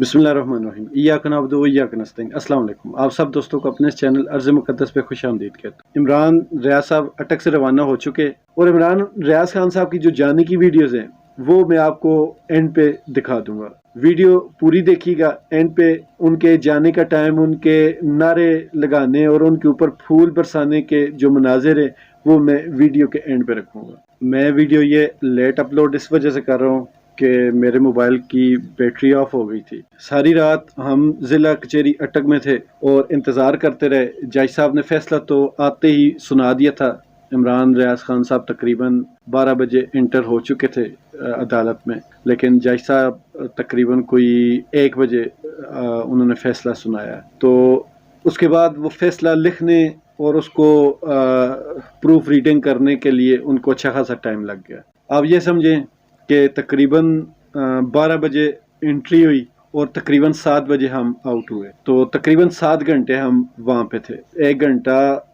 बिस्मिल्लाहिर्रहमानिर्रहीम इय्याक नअबुदु व इय्याक नस्तईन। अस्सलाम वालेकुम। आप सब दोस्तों को अपने इस चैनल अर्ज़ मुक़द्दस पे खुश आमदीद कहता हूँ। इमरान रियाज साहब अटक से रवाना हो चुके और इमरान रियाज खान साहब की जो जाने की वीडियोज़ हैं वो मैं आपको एंड पे दिखा दूंगा। वीडियो पूरी देखिएगा। एंड पे उनके जाने का टाइम, उनके नारे लगाने और उनके ऊपर फूल बरसाने के जो मनाजिर हैं वो मैं वीडियो के एंड पे रखूँगा। मैं वीडियो ये लेट अपलोड इस वजह से कर रहा हूँ कि मेरे मोबाइल की बैटरी ऑफ हो गई थी। सारी रात हम ज़िला कचहरी अटक में थे और इंतज़ार करते रहे। जज साहब ने फैसला तो आते ही सुना दिया था। इमरान रियाज खान साहब तकरीबन 12 बजे इंटर हो चुके थे अदालत में, लेकिन जज साहब तकरीबन कोई 1 बजे उन्होंने फैसला सुनाया। तो उसके बाद वो फैसला लिखने और उसको प्रूफ रीडिंग करने के लिए उनको अच्छा खासा टाइम लग गया। आप ये समझें कि तकरीबन 12 बजे एंट्री हुई और तकरीबन 7 बजे हम आउट हुए। तो तकरीबन 7 घंटे हम वहाँ पे थे। 1 घंटा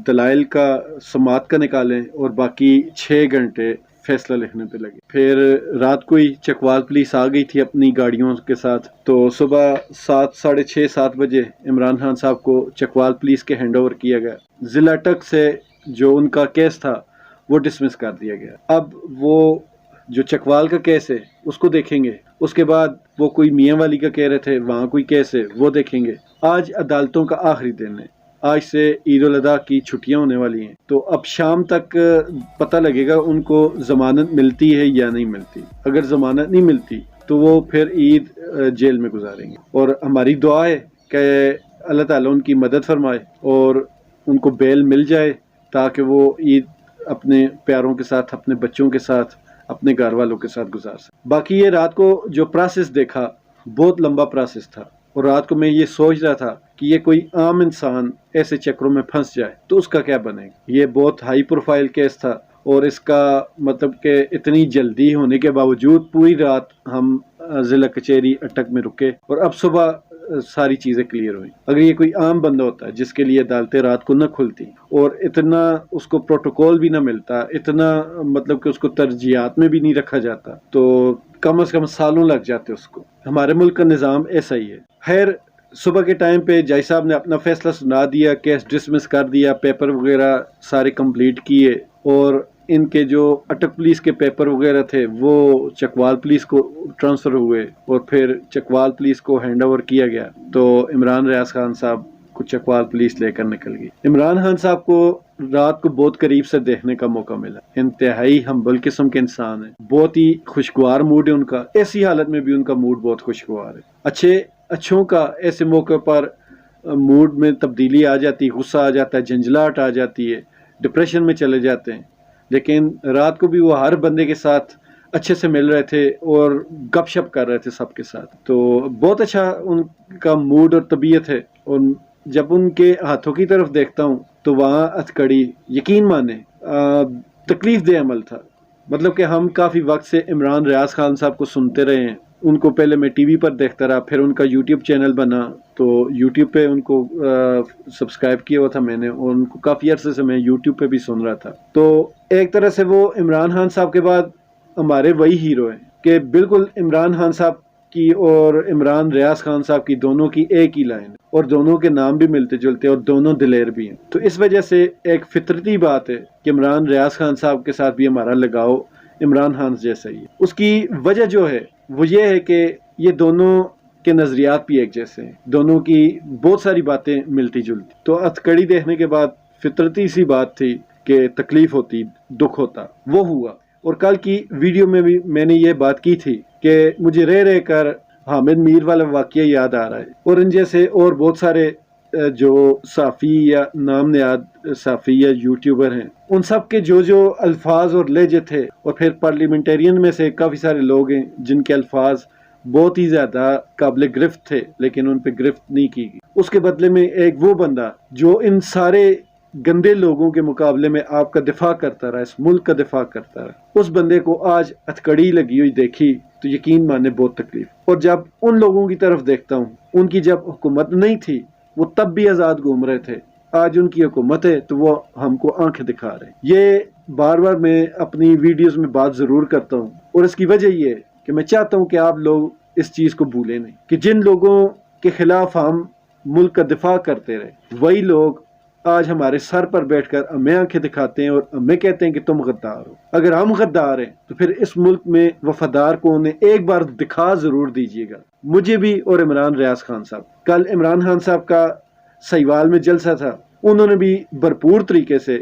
दलाइल का समात का निकालें और बाकी 6 घंटे फैसला लिखने पे लगे। फिर रात को ही चकवाल पुलिस आ गई थी अपनी गाड़ियों के साथ। तो सुबह 7, साढ़े 6, 7 बजे इमरान खान साहब को चकवाल पुलिस के हैंड ओवर किया गया। ज़िला अटक से जो उनका केस था वो डिसमिस कर दिया गया। अब वो जो चकवाल का केस है उसको देखेंगे, उसके बाद वो कोई मियाँ वाली का कह रहे थे वहाँ कोई केस है वो देखेंगे। आज अदालतों का आखिरी दिन है। आज से ईद उल अज़हा की छुट्टियां होने वाली हैं, तो अब शाम तक पता लगेगा उनको ज़मानत मिलती है या नहीं मिलती। अगर ज़मानत नहीं मिलती तो वो फिर ईद जेल में गुजारेंगे। और हमारी दुआ है कि अल्लाह ताला उनकी मदद फरमाए और उनको बेल मिल जाए ताकि वो ईद अपने प्यारों के साथ, अपने बच्चों के साथ, अपने घर वालों के साथ गुजार सके। बाकी ये रात को जो प्रोसेस देखा बहुत लंबा प्रोसेस था और रात को मैं ये सोच रहा था कि ये कोई आम इंसान ऐसे चक्रों में फंस जाए तो उसका क्या बनेगा। ये बहुत हाई प्रोफाइल केस था और इसका मतलब कि इतनी जल्दी होने के बावजूद पूरी रात हम ज़िला कचहरी अटक में रुके और अब सुबह सारी चीज़ें क्लियर हुई। अगर ये कोई आम बंदा होता जिसके लिए अदालतें रात को न खुलती और इतना उसको प्रोटोकॉल भी ना मिलता, इतना मतलब कि उसको तरजीहात में भी नहीं रखा जाता, तो कम से कम सालों लग जाते उसको। हमारे मुल्क का निज़ाम ऐसा ही है। खैर सुबह के टाइम पे जज साहब ने अपना फैसला सुना दिया, केस डिसमिस कर दिया, पेपर वगैरह सारे कंप्लीट किए और इनके जो अटक पुलिस के पेपर वगैरह थे वो चकवाल पुलिस को ट्रांसफ़र हुए और फिर चकवाल पुलिस को हैंड ओवर किया गया। तो इमरान रियाज खान साहब को चकवाल पुलिस लेकर निकल गई। इमरान खान साहब को रात को बहुत करीब से देखने का मौका मिला। इंतहाई हम्बल किस्म के इंसान है, बहुत ही खुशगवार मूड है उनका। ऐसी हालत में भी उनका मूड बहुत खुशगवार है। अच्छों का ऐसे मौके पर मूड में तब्दीली आ जाती है, गुस्सा आ जाता है, झंझलाहट आ जाती है, डिप्रेशन में चले जाते हैं। लेकिन रात को भी वो हर बंदे के साथ अच्छे से मिल रहे थे और गपशप कर रहे थे सबके साथ। तो बहुत अच्छा उनका मूड और तबीयत है। और जब उनके हाथों की तरफ देखता हूँ तो वहाँ हथकड़ी यकीन माने तकलीफ दे अमल था। मतलब कि हम काफ़ी वक्त से इमरान रियाज खान साहब को सुनते रहे हैं। उनको पहले मैं टीवी पर देखता रहा, फिर उनका यूट्यूब चैनल बना तो यूट्यूब पे उनको सब्सक्राइब किया हुआ था मैंने और उनको काफ़ी अरसे से मैं यूट्यूब पे भी सुन रहा था। तो एक तरह से वो इमरान खान साहब के बाद हमारे वही हीरो हैं कि बिल्कुल इमरान खान साहब की और इमरान रियाज खान साहब की दोनों की एक ही लाइन और दोनों के नाम भी मिलते जुलते और दोनों दिलेर भी हैं। तो इस वजह से एक फितरती बात है कि इमरान रियाज खान साहब के साथ भी हमारा लगाव इमरान खान जैसा ही है। उसकी वजह जो है वो ये है कि ये दोनों के नज़रियात भी एक जैसे हैं, दोनों की बहुत सारी बातें मिलती जुलती। तो हथकड़ी देखने के बाद फितरती सी बात थी कि तकलीफ होती, दुख होता, वो हुआ। और कल की वीडियो में भी मैंने ये बात की थी कि मुझे रह कर हामिद मीर वाला वाक़या याद आ रहा है और इन जैसे और बहुत सारे जो साफ़ी या नाम नियाद साफ़ी या यूट्यूबर हैं उन सब के जो अल्फाज और लहजे थे। और फिर पार्लियामेंटेरियन में से काफ़ी सारे लोग हैं जिनके अल्फाज बहुत ही ज़्यादा काबिल गिरफ्त थे लेकिन उन पर गिरफ्त नहीं की गई। उसके बदले में एक वो बंदा जो इन सारे गंदे लोगों के मुकाबले में आपका दिफा करता रहा, इस मुल्क का दिफा करता रहा, उस बंदे को आज हथकड़ी लगी हुई देखी तो यकीन माने बहुत तकलीफ। और जब उन लोगों की तरफ देखता हूँ, उनकी जब हुकूमत नहीं थी वो तब भी आज़ाद घूम रहे थे, आज उनकी हुकूमत है तो वो हमको आंखें दिखा रहे हैं। ये बार बार मैं अपनी वीडियोस में बात ज़रूर करता हूँ और इसकी वजह ये है कि मैं चाहता हूँ कि आप लोग اس چیز کو بھولیں نہیں کہ جن لوگوں کے خلاف ہم ملک کا دفاع کرتے رہے وہی لوگ آج ہمارے سر پر بیٹھ کر ہمیں آنکھیں دکھاتے ہیں اور ہمیں کہتے ہیں کہ تم غدار ہو. اگر ہم غدار ہیں تو پھر اس ملک میں وفادار کون ہے ایک بار دکھا ضرور دیجیے گا مجھے بھی اور عمران ریاض خان صاحب. کل عمران خان صاحب کا سہیوال میں جلسہ تھا, انہوں نے بھی بھرپور طریقے سے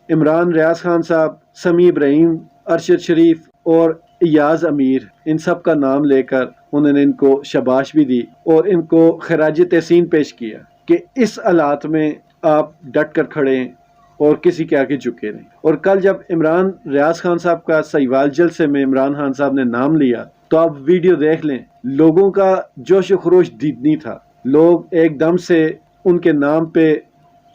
عمران ریاض خان صاحب, سمیع ابراہیم, ارشد شریف اور ایاز امیر ان سب کا نام لے کر انہوں نے ان کو شاباش بھی دی اور ان کو خراج تحسین پیش کیا کہ اس حالات میں آپ ڈٹ کر کھڑے ہیں اور کسی کے آگے جھکے نہیں. اور کل جب عمران ریاض خان صاحب کا سہیوال جلسے میں عمران خان صاحب نے نام لیا تو آپ ویڈیو دیکھ لیں, لوگوں کا جوش و خروش دیدنی تھا. لوگ ایک دم سے ان کے نام پہ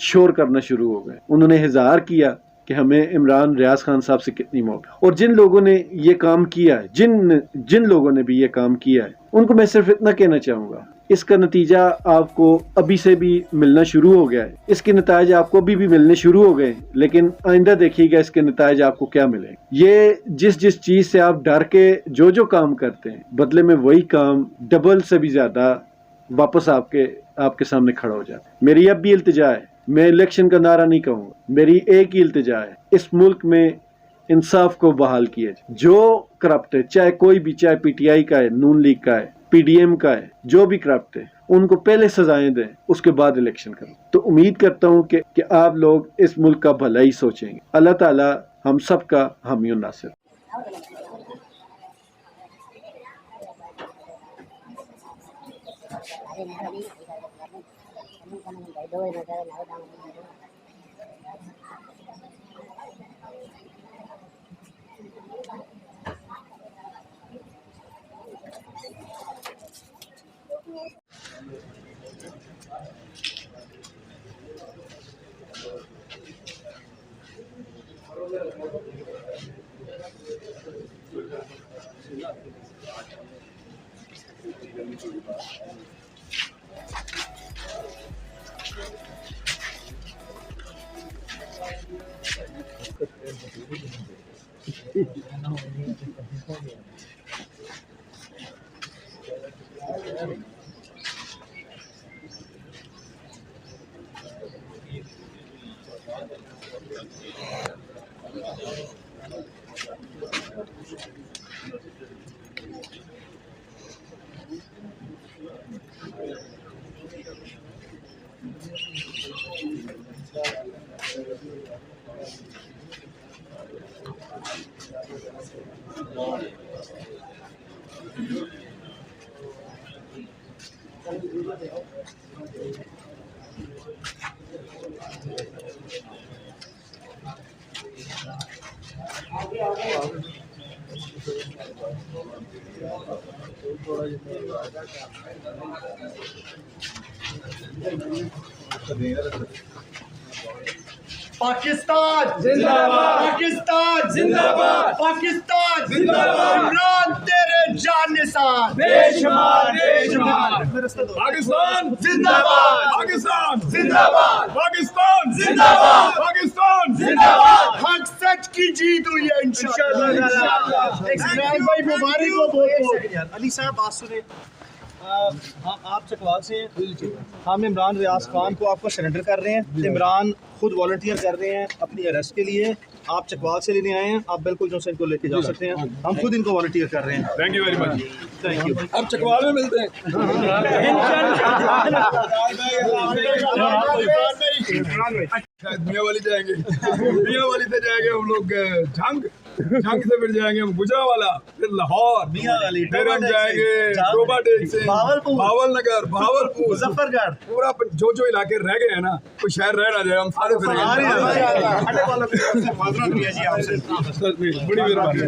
شور کرنا شروع ہو گئے. انہوں نے اظہار کیا کہ ہمیں عمران ریاض خان صاحب سے کتنی محبت. اور جن لوگوں نے یہ کام کیا ہے, جن لوگوں نے بھی یہ کام کیا ہے, ان کو میں صرف اتنا کہنا چاہوں گا, اس کا نتیجہ آپ کو ابھی سے بھی ملنا شروع ہو گیا ہے. اس کے نتائج آپ کو ابھی بھی ملنے شروع ہو گئے ہیں, لیکن آئندہ دیکھیے گا اس کے نتائج آپ کو کیا ملیں. یہ جس چیز سے آپ ڈر کے جو کام کرتے ہیں بدلے میں وہی کام ڈبل سے بھی زیادہ واپس آپ کے سامنے کھڑا ہو جاتا ہے. میری اب بھی التجا ہے, میں الیکشن کا نعرہ نہیں کہوں گا, میری ایک ہی التجا ہے, اس ملک میں انصاف کو بحال کیا جائے. جو کرپٹ ہے, چاہے کوئی بھی, چاہے پی ٹی آئی کا ہے, نون لیگ کا ہے, پی ڈی ایم کا ہے, جو بھی کرپٹ ہے ان کو پہلے سزائیں دیں, اس کے بعد الیکشن کریں. تو امید کرتا ہوں کہ آپ لوگ اس ملک کا بھلا ہی سوچیں گے. اللہ تعالی ہم سب کا حامی و ناصر. پاکستان زندہ باد, پاکستان زندہ باد, پاکستان زندہ باد. عمران تیرے جان نثار بے شمار بے شمار. پاکستان زندہ باد, پاکستان زندہ باد, پاکستان زندہ باد, پاکستان زندہ باد. حق سچ کی جیت ہوئی ہے انشاءاللہ. عمران بھائی مبارک ہو بہت بہت. علی صاحب بات سنیں, آپ چکوال سے ہم عمران ریاض خان کو آپ کو سرنڈر کر رہے ہیں. عمران خود والنٹیئر کر رہے ہیں اپنی اریسٹ کے لیے. آپ چکوال سے لینے آئے ہیں, آپ بالکل جو سے ان کو لے کے جا سکتے ہیں. ہم خود ان کو والنٹیئر کر رہے ہیں. Thank you very much. Thank you. اب چکوال میں ملتے ہیں. میاں والی جائیں گے, میاں والی سے جائیں گے ہم لوگ جھنگ سے, پھر جائیں گے ہم گجرانوالہ, پھر لاہور, میاں والی, پھر ہم جائیں گے ٹوبا ڈیک سے, بھاول نگر, بھاولپور, مظفر گڑھ, پورا جو علاقے رہ گئے ہیں نا, کوئی شہر رہ نہ جائے, ہم سارے پھر گے. بڑی مہربانی.